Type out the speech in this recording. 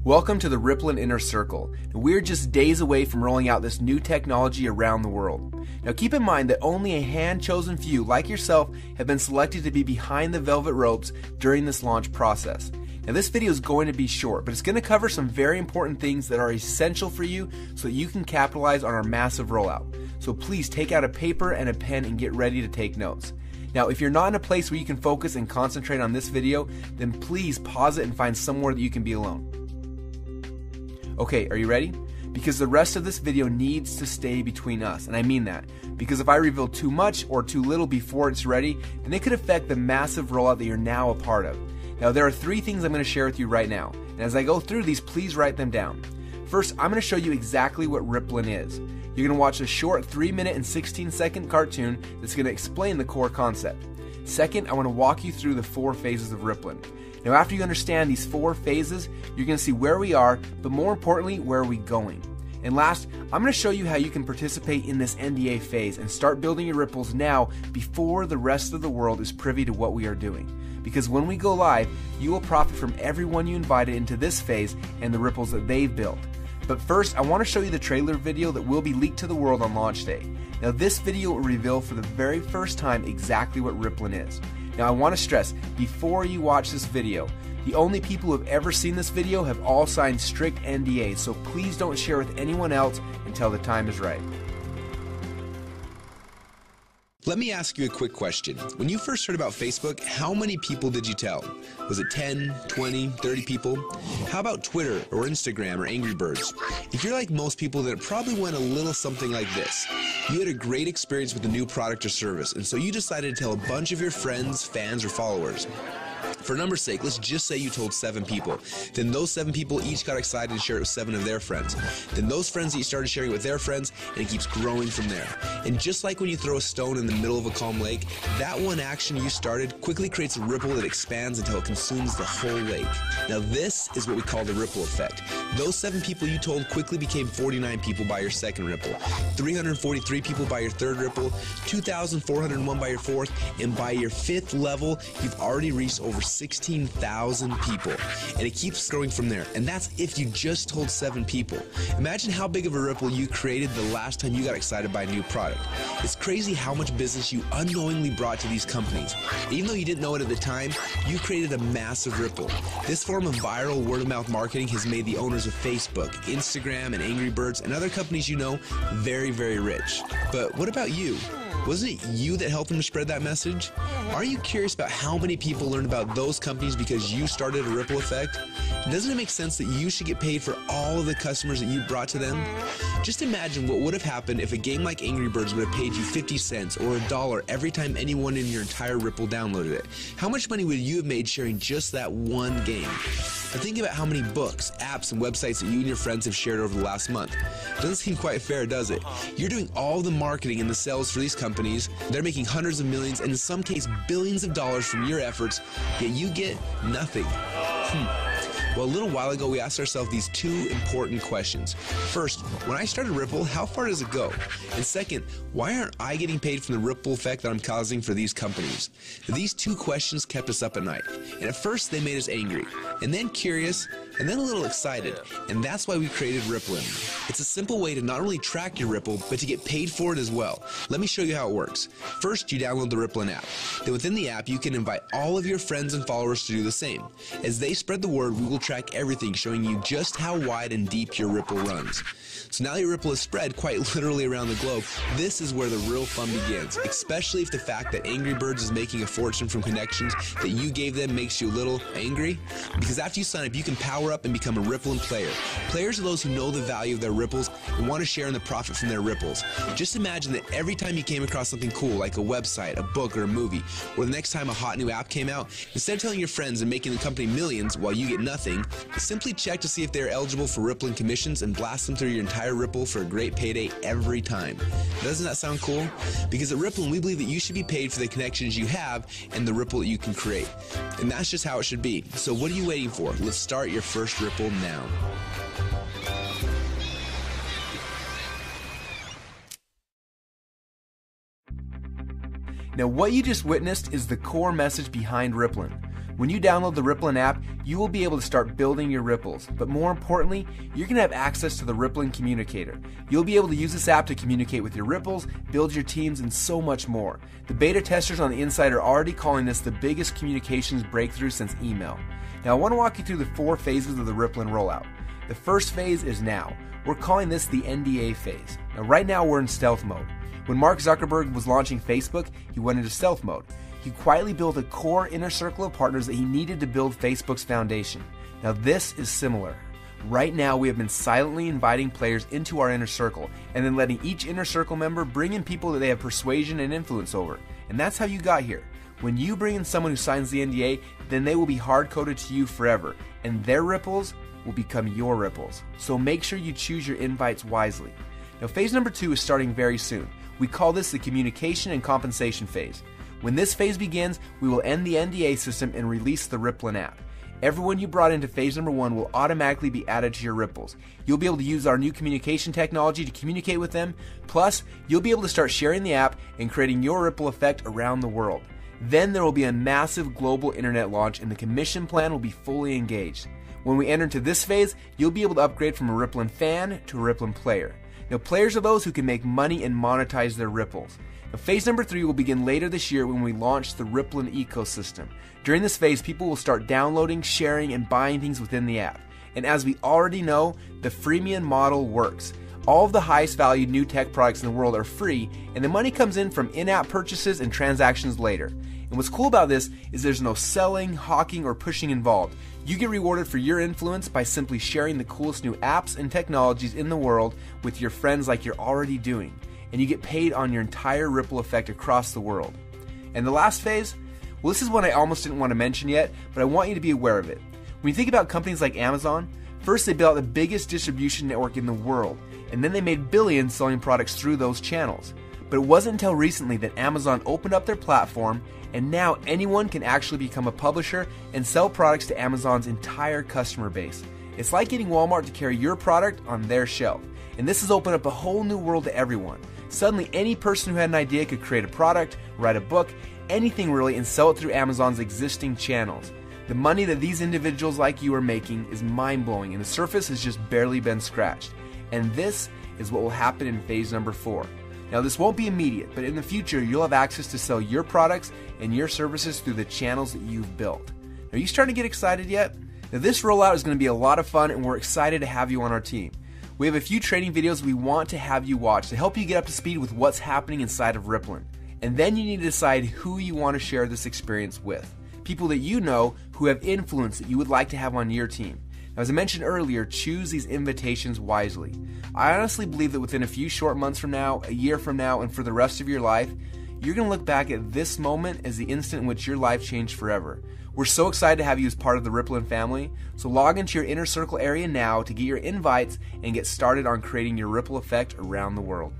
Welcome to the Rippln Inner Circle. We're just days away from rolling out this new technology around the world. Now keep in mind that only a hand-chosen few like yourself have been selected to be behind the velvet ropes during this launch process. Now this video is going to be short, but it's going to cover some very important things that are essential for you so that you can capitalize on our massive rollout. So please take out a paper and a pen and get ready to take notes. Now if you're not in a place where you can focus and concentrate on this video, then please pause it and find somewhere that you can be alone. Okay, are you ready? Because the rest of this video needs to stay between us, and I mean that. Because if I reveal too much or too little before it's ready, then it could affect the massive rollout that you're now a part of. Now there are 3 things I'm going to share with you right now, and as I go through these, please write them down. First, I'm going to show you exactly what Rippln is. You're going to watch a short 3-minute and 16-second cartoon that's going to explain the core concept. Second, I want to walk you through the 4 phases of Rippln. Now after you understand these 4 phases, you're going to see where we are, but more importantly, where are we going. And last, I'm going to show you how you can participate in this NDA phase and start building your ripples now before the rest of the world is privy to what we are doing. Because when we go live, you will profit from everyone you invited into this phase and the ripples that they've built. But first, I want to show you the trailer video that will be leaked to the world on launch day. Now this video will reveal for the very first time exactly what Rippln is. Now I want to stress, before you watch this video, the only people who have ever seen this video have all signed strict NDAs, so please don't share with anyone else until the time is right. Let me ask you a quick question. When you first heard about Facebook, how many people did you tell? Was it 10, 20, 30 people? How about Twitter or Instagram or Angry Birds? If you're like most people, then it probably went a little something like this. You had a great experience with a new product or service, and so you decided to tell a bunch of your friends, fans, or followers. For numbers' sake, let's just say you told 7 people. Then those 7 people each got excited and shared it with 7 of their friends. Then those friends each started sharing it with their friends, and it keeps growing from there. And just like when you throw a stone in the middle of a calm lake, that one action you started quickly creates a ripple that expands until it consumes the whole lake. Now this is what we call the ripple effect. Those 7 people you told quickly became 49 people by your second ripple, 343 people by your third ripple, 2,401 by your fourth, and by your 5th level, you've already reached over 16,000 people, and it keeps growing from there. And that's if you just told 7 people. Imagine how big of a ripple you created the last time you got excited by a new product. It's crazy how much business you unknowingly brought to these companies. Even though you didn't know it at the time, you created a massive ripple. This form of viral word-of-mouth marketing has made the owners of Facebook, Instagram, and Angry Birds, and other companies you know very, very rich. But what about you? Wasn't it you that helped them to spread that message? Are you curious about how many people learned about those companies because you started a ripple effect? Doesn't it make sense that you should get paid for all of the customers that you brought to them? Just imagine what would have happened if a game like Angry Birds would have paid you 50 cents or $1 every time anyone in your entire Ripple downloaded it. How much money would you have made sharing just that one game? Now think about how many books, apps, and websites that you and your friends have shared over the last month. Doesn't seem quite fair, does it? You're doing all the marketing and the sales for these companies. They're making hundreds of millions and in some cases billions of dollars from your efforts, yet you get nothing. Well, a little while ago, we asked ourselves these 2 important questions. First, when I started Ripple, how far does it go? And second, why aren't I getting paid from the ripple effect that I'm causing for these companies? These 2 questions kept us up at night. And at first, they made us angry, and then curious, and then a little excited. And that's why we created Rippln. It's a simple way to not only track your Ripple, but to get paid for it as well. Let me show you how it works. First, you download the Rippln app. Then within the app, you can invite all of your friends and followers to do the same. As they spread the word, we will track everything, showing you just how wide and deep your Ripple runs. So now your Ripple is spread quite literally around the globe. This is where the real fun begins, especially if the fact that Angry Birds is making a fortune from connections that you gave them makes you a little angry. Because after you sign up, you can power up and become a Rippln player. Players are those who know the value of their ripples and want to share in the profit from their ripples. Just imagine that every time you came across something cool like a website, a book, or a movie, or the next time a hot new app came out, instead of telling your friends and making the company millions while you get nothing, simply check to see if they're eligible for Rippln commissions and blast them through your entire Ripple for a great payday every time. Doesn't that sound cool? Because at Rippln, we believe that you should be paid for the connections you have and the ripple that you can create. And that's just how it should be. So what are you waiting for? Let's start your first Ripple now. Now what you just witnessed is the core message behind Rippln. When you download the Rippln app, you will be able to start building your ripples. But more importantly, you're going to have access to the Rippln Communicator. You'll be able to use this app to communicate with your ripples, build your teams, and so much more. The beta testers on the inside are already calling this the biggest communications breakthrough since email. Now I want to walk you through the 4 phases of the Rippln rollout. The first phase is now. We're calling this the NDA phase. Now right now we're in stealth mode. When Mark Zuckerberg was launching Facebook, he went into stealth mode. He quietly built a core inner circle of partners that he needed to build Facebook's foundation. Now this is similar. Right now we have been silently inviting players into our inner circle and then letting each inner circle member bring in people that they have persuasion and influence over. And that's how you got here. When you bring in someone who signs the NDA, then they will be hard-coded to you forever, and their ripples will become your ripples. So make sure you choose your invites wisely. Now phase number 2 is starting very soon. We call this the communication and compensation phase. When this phase begins, we will end the NDA system and release the Rippln app. Everyone you brought into phase number 1 will automatically be added to your ripples. You'll be able to use our new communication technology to communicate with them. Plus, you'll be able to start sharing the app and creating your ripple effect around the world. Then there will be a massive global internet launch and the commission plan will be fully engaged. When we enter into this phase, you'll be able to upgrade from a Rippln fan to a Rippln player. Now players are those who can make money and monetize their ripples. Now, phase number 3 will begin later this year when we launch the Rippln ecosystem. During this phase, people will start downloading, sharing, and buying things within the app. And as we already know, the freemium model works. All of the highest valued new tech products in the world are free, and the money comes in from in-app purchases and transactions later. And what's cool about this is there's no selling, hawking, or pushing involved. You get rewarded for your influence by simply sharing the coolest new apps and technologies in the world with your friends like you're already doing. And you get paid on your entire ripple effect across the world. And the last phase? Well, this is one I almost didn't want to mention yet, but I want you to be aware of it. When you think about companies like Amazon, first they built out the biggest distribution network in the world, and then they made billions selling products through those channels. But it wasn't until recently that Amazon opened up their platform, and now anyone can actually become a publisher and sell products to Amazon's entire customer base. It's like getting Walmart to carry your product on their shelf. And this has opened up a whole new world to everyone. Suddenly, any person who had an idea could create a product, write a book, anything really, and sell it through Amazon's existing channels. The money that these individuals like you are making is mind-blowing, and the surface has just barely been scratched. And this is what will happen in phase number 4. Now this won't be immediate, but in the future you'll have access to sell your products and your services through the channels that you've built. Are you starting to get excited yet? Now this rollout is going to be a lot of fun and we're excited to have you on our team. We have a few training videos we want to have you watch to help you get up to speed with what's happening inside of Rippln. And then you need to decide who you want to share this experience with. People that you know who have influence that you would like to have on your team. Now, as I mentioned earlier, choose these invitations wisely. I honestly believe that within a few short months from now, a year from now, and for the rest of your life, you're going to look back at this moment as the instant in which your life changed forever. We're so excited to have you as part of the Rippln family, so log into your inner circle area now to get your invites and get started on creating your ripple effect around the world.